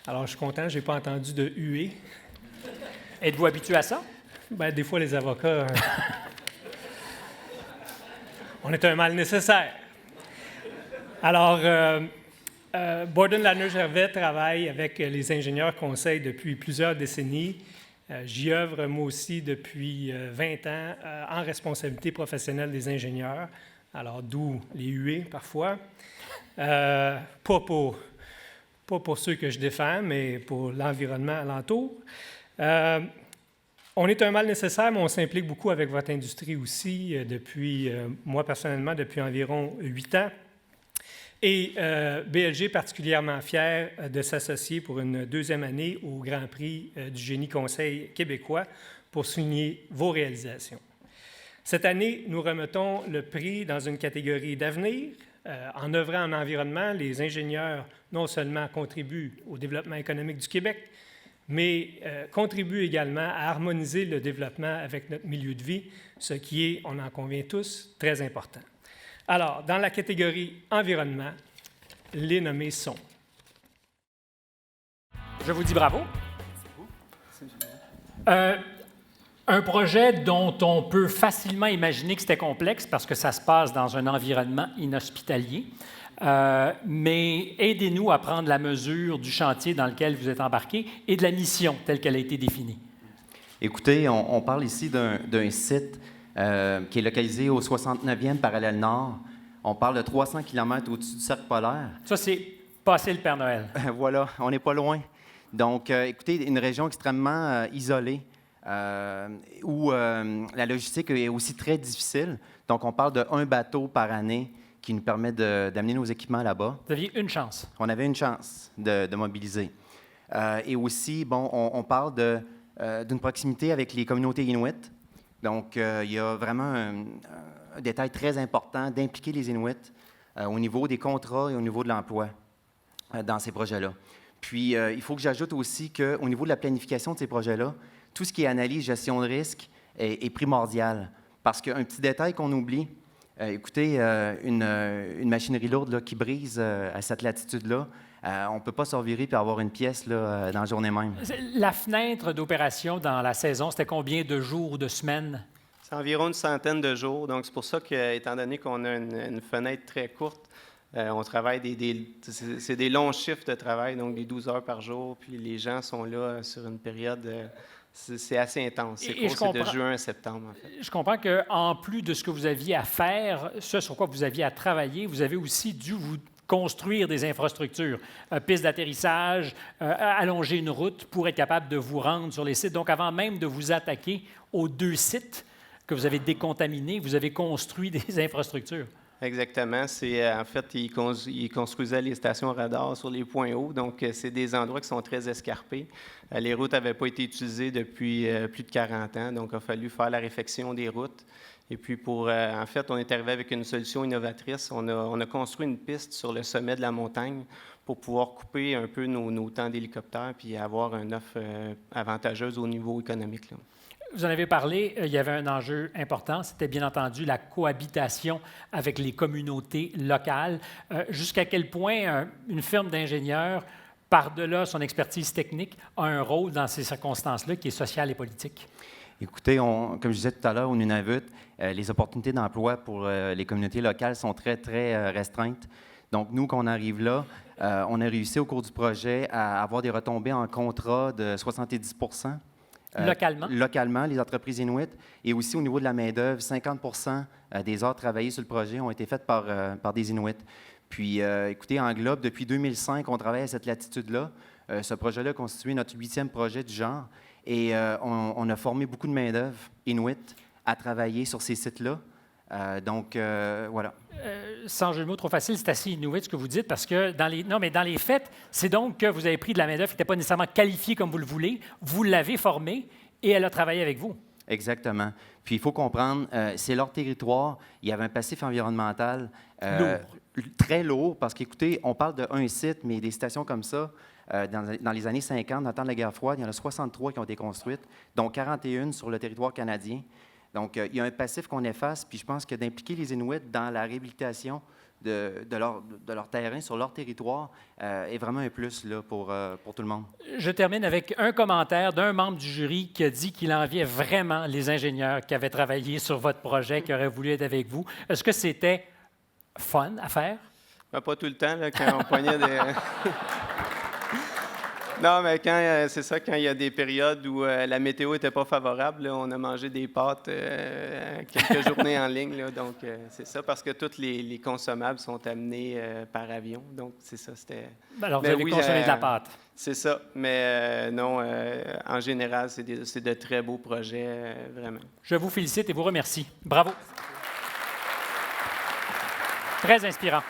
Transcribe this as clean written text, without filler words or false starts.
Alors, je suis content, je n'ai pas entendu de huée. Êtes-vous habitué à ça? Bien, des fois, les avocats, on est un mal nécessaire. Alors, Borden Ladner Gervais travaille avec les ingénieurs conseils depuis plusieurs décennies. J'y œuvre, moi aussi, depuis 20 ans en responsabilité professionnelle des ingénieurs. Alors, d'où les huées, parfois. Pas pour ceux que je défends, mais pour l'environnement alentour. On est un mal nécessaire, mais on s'implique beaucoup avec votre industrie aussi, moi personnellement, depuis environ 8 ans. Et BLG est particulièrement fier de s'associer pour une deuxième année au Grand Prix du Génie Conseil québécois pour souligner vos réalisations. Cette année, nous remettons le prix dans une catégorie d'avenir. En œuvrant en environnement, les ingénieurs non seulement contribuent au développement économique du Québec, mais contribuent également à harmoniser le développement avec notre milieu de vie, ce qui est, on en convient tous, très important. Alors, dans la catégorie environnement, les nommés sont. Je vous dis bravo. Un projet dont on peut facilement imaginer que c'était complexe parce que ça se passe dans un environnement inhospitalier. Mais aidez-nous à prendre la mesure du chantier dans lequel vous êtes embarqué et de la mission telle qu'elle a été définie. Écoutez, on parle ici d'un site qui est localisé au 69e parallèle nord. On parle de 300 km au-dessus du cercle polaire. Ça, c'est passer le Père Noël. Voilà, on n'est pas loin. Donc, écoutez, une région extrêmement isolée où la logistique est aussi très difficile. Donc, on parle d'un bateau par année qui nous permet d'amener nos équipements là-bas. Vous aviez une chance. On avait une chance de mobiliser. Et aussi, bon, on parle d'une proximité avec les communautés inuites. Donc, il y a vraiment un détail très important d'impliquer les Inuits au niveau des contrats et au niveau de l'emploi dans ces projets-là. Puis, il faut que j'ajoute aussi qu'au niveau de la planification de ces projets-là, tout ce qui est analyse, gestion de risque est primordial. Parce qu'un petit détail qu'on oublie, écoutez, une machinerie lourde là, qui brise à cette latitude-là, on ne peut pas se revirer et avoir une pièce là, dans la journée même. La fenêtre d'opération dans la saison, c'était combien de jours ou de semaines? C'est environ une centaine de jours. Donc, c'est pour ça qu'étant donné qu'on a une fenêtre très courte, on travaille c'est des longs chiffres de travail, donc des 12 heures par jour. Puis les gens sont là sur une période... c'est assez intense. C'est de juin à septembre, en fait. Je comprends qu'en plus de ce que vous aviez à faire, ce sur quoi vous aviez à travailler, vous avez aussi dû vous construire des infrastructures, pistes d'atterrissage, allonger une route pour être capable de vous rendre sur les sites. Donc, avant même de vous attaquer aux 2 sites que vous avez décontaminés, vous avez construit des infrastructures. Exactement. En fait, ils construisaient les stations radars sur les points hauts. Donc, c'est des endroits qui sont très escarpés. Les routes n'avaient pas été utilisées depuis plus de 40 ans. Donc, il a fallu faire la réfection des routes. Et puis, en fait, on est arrivé avec une solution innovatrice. On a construit une piste sur le sommet de la montagne pour pouvoir couper un peu nos temps d'hélicoptère puis avoir une offre avantageuse au niveau économique, là. Vous en avez parlé, il y avait un enjeu important, c'était bien entendu la cohabitation avec les communautés locales. Jusqu'à quel point une firme d'ingénieurs, par-delà son expertise technique, a un rôle dans ces circonstances-là qui est social et politique? Écoutez, comme je disais tout à l'heure au Nunavut, les opportunités d'emploi pour les communautés locales sont très, très restreintes. Donc, nous, quand on arrive là, on a réussi au cours du projet à avoir des retombées en contrat de 70 localement? Localement, les entreprises inuites. Et aussi au niveau de la main-d'œuvre, 50 des heures travaillées sur le projet ont été faites par des Inuits. Puis, écoutez, en Globe, depuis 2005, on travaille à cette latitude-là. Ce projet-là a constitué notre 8e projet du genre. Et on a formé beaucoup de main-d'œuvre inuite à travailler sur ces sites-là. Donc, voilà. Sans jeu de mots trop facile, c'est assez inuit ce que vous dites, parce que dans les faits, c'est donc que vous avez pris de la main-d'œuvre qui n'était pas nécessairement qualifiée comme vous le voulez, vous l'avez formée et elle a travaillé avec vous. Exactement. Puis il faut comprendre, c'est leur territoire. Il y avait un passif environnemental très lourd, parce qu'écoutez, on parle d'un site, mais des stations comme ça, dans les années 50, dans le temps de la guerre froide, il y en a 63 qui ont été construites, dont 41 sur le territoire canadien. Donc, il y a un passif qu'on efface, puis je pense que d'impliquer les Inuits dans la réhabilitation de leur terrain, sur leur territoire, est vraiment un plus là, pour tout le monde. Je termine avec un commentaire d'un membre du jury qui a dit qu'il enviait vraiment les ingénieurs qui avaient travaillé sur votre projet, qui auraient voulu être avec vous. Est-ce que c'était fun à faire? Ben, pas tout le temps, là, quand on poignait des... Non, mais c'est ça, quand il y a des périodes où la météo n'était pas favorable, là, on a mangé des pâtes quelques journées en ligne. Là, donc, c'est ça, parce que tous les consommables sont amenés par avion. Donc, c'est ça, c'était... Alors, vous avez consommé de la pâte. C'est ça, mais non, en général, c'est de très beaux projets, vraiment. Je vous félicite et vous remercie. Bravo. Très inspirant.